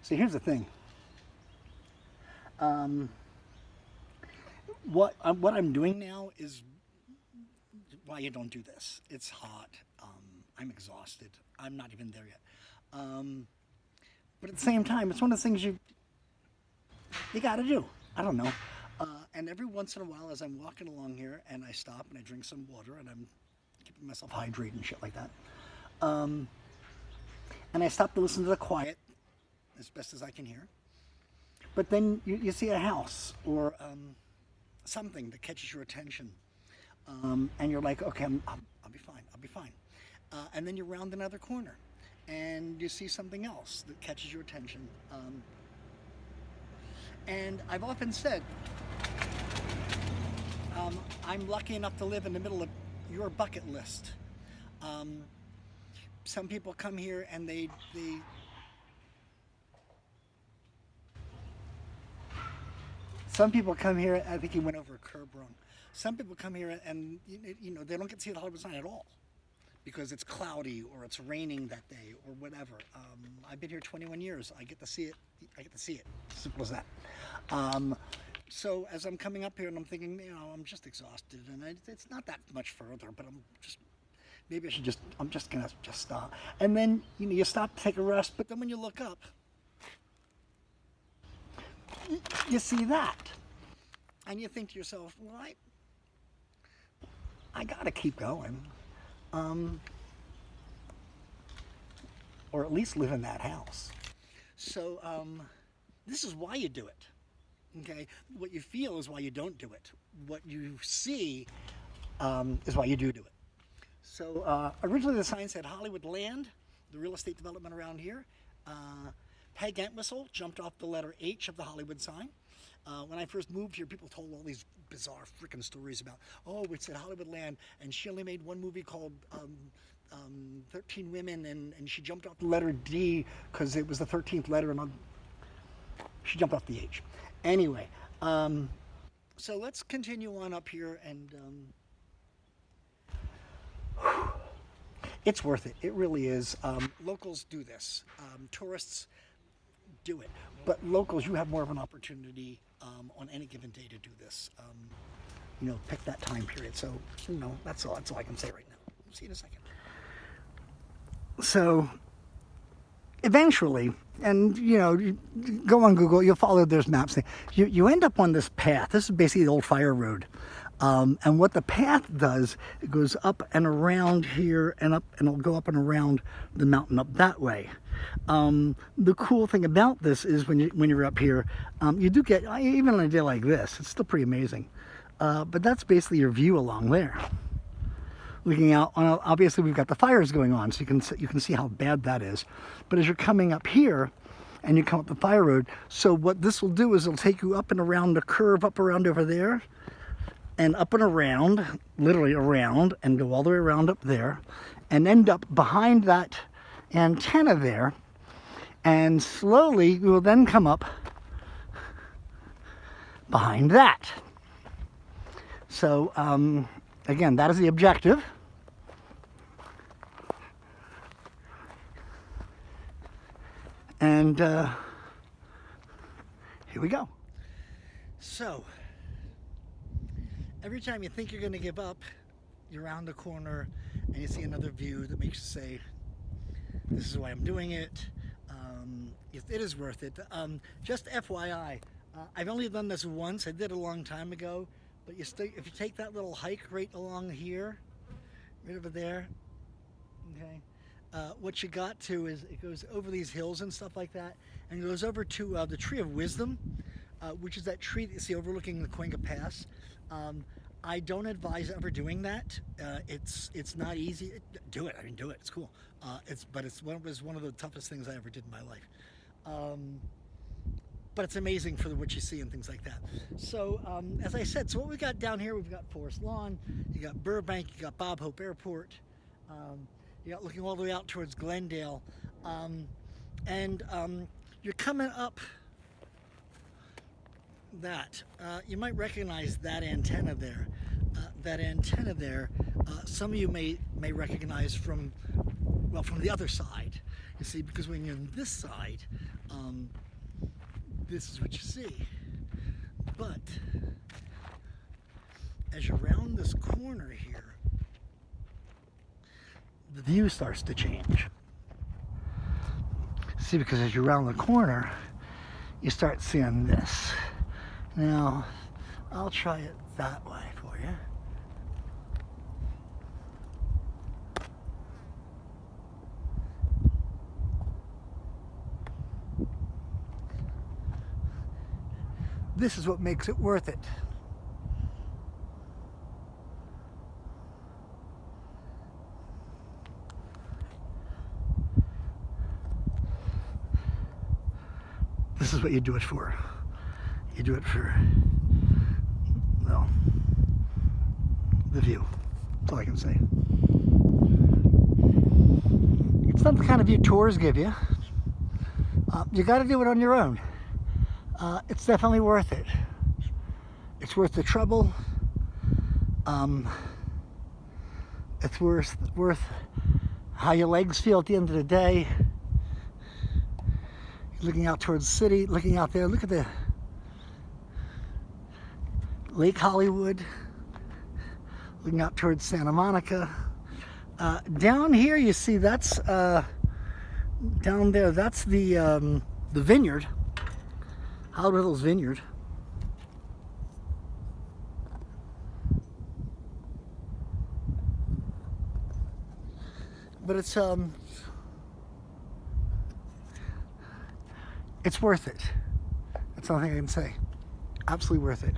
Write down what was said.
So here's the thing. What I'm doing now is why you don't do this. It's hot. I'm exhausted. I'm not even there yet. But at the same time, it's one of the things you got to do. I don't know. And every once in a while, as I'm walking along here, and I stop and I drink some water, and I'm keeping myself hydrated and shit like that. And I stop to listen to the quiet as best as I can hear. But then you see a house or something that catches your attention, and you're like, okay, I'll be fine. I'll be fine. And then you round another corner, and you see something else that catches your attention. And I've often said, I'm lucky enough to live in the middle of your bucket list. Some people come here and they some people come here, I think he went over a curb wrong. Some people come here and they don't get to see the Hollywood sign at all because it's cloudy or it's raining that day or whatever. I've been here 21 years. I get to see it. Simple as that. So as I'm coming up here and I'm thinking, I'm just exhausted and it's not that much further, but maybe I'm just gonna stop. And then you stop to take a rest, but then when you look up, you see that, and you think to yourself, well, I gotta keep going, or at least live in that house. So this is why you do it. Okay, what you feel is why you don't do it. What you see is why you do it. So originally the sign said Hollywood Land, the real estate development around here. Peg Entwistle jumped off the letter H of the Hollywood sign. When I first moved here, people told all these bizarre freaking stories about, it said Hollywood Land, and she only made one movie called 13 Women, and she jumped off the letter D because it was the 13th letter, and she jumped off the H. Anyway, so let's continue on up here, and it's worth it. It really is. Locals do this. Tourists do it. But locals, you have more of an opportunity on any given day to do this. Pick that time period. So, that's all I can say right now. See you in a second. So, eventually, and you go on Google, you'll follow those maps. You end up on this path. This is basically the old fire road. And what the path does, it goes up and around here and up, and it'll go up and around the mountain up that way. The cool thing about this is when you're up here, you do get, even on a day like this, it's still pretty amazing. But that's basically your view along there. Looking out, obviously we've got the fires going on, so you can see how bad that is. But as you're coming up here, and you come up the fire road, so what this will do is it'll take you up and around the curve, up around over there, and up and around, literally around, and go all the way around up there, and end up behind that antenna there, and slowly we will then come up behind that. So, again, that is the objective. And here we go. So, every time you think you're going to give up, you're around the corner and you see another view that makes you say, this is why I'm doing it. It is worth it. Just FYI, I've only done this once. I did it a long time ago. But if you take that little hike right along here, right over there, okay, what you got to is it goes over these hills and stuff like that, and goes over to the Tree of Wisdom, which is that tree that you see overlooking the Cahuenga Pass. I don't advise ever doing that. It's not easy. Do it. Do it. It's cool. It was one of the toughest things I ever did in my life. But it's amazing for what you see and things like that. So, as I said, so what we got down here, we've got Forest Lawn, you got Burbank, you got Bob Hope Airport, you got looking all the way out towards Glendale, and you're coming up that. You might recognize that antenna there. Some of you may recognize from the other side. You see, because when you're on this side, this is what you see. But as you round this corner here, the view starts to change. See, because as you round the corner, you start seeing this. Now, I'll try it that way for you. This is what makes it worth it. This is what you do it for. You do it for, well, the view. That's all I can say. It's not the kind of view tours give you. You got to do it on your own. It's definitely worth it. It's worth the trouble. It's worth how your legs feel at the end of the day. Looking out towards the city, looking out there, look at the Lake Hollywood, looking out towards Santa Monica. Down here you see that's, down there, that's the vineyard, Hollywood Vineyard. But it's worth it. That's the only thing I can say. Absolutely worth it.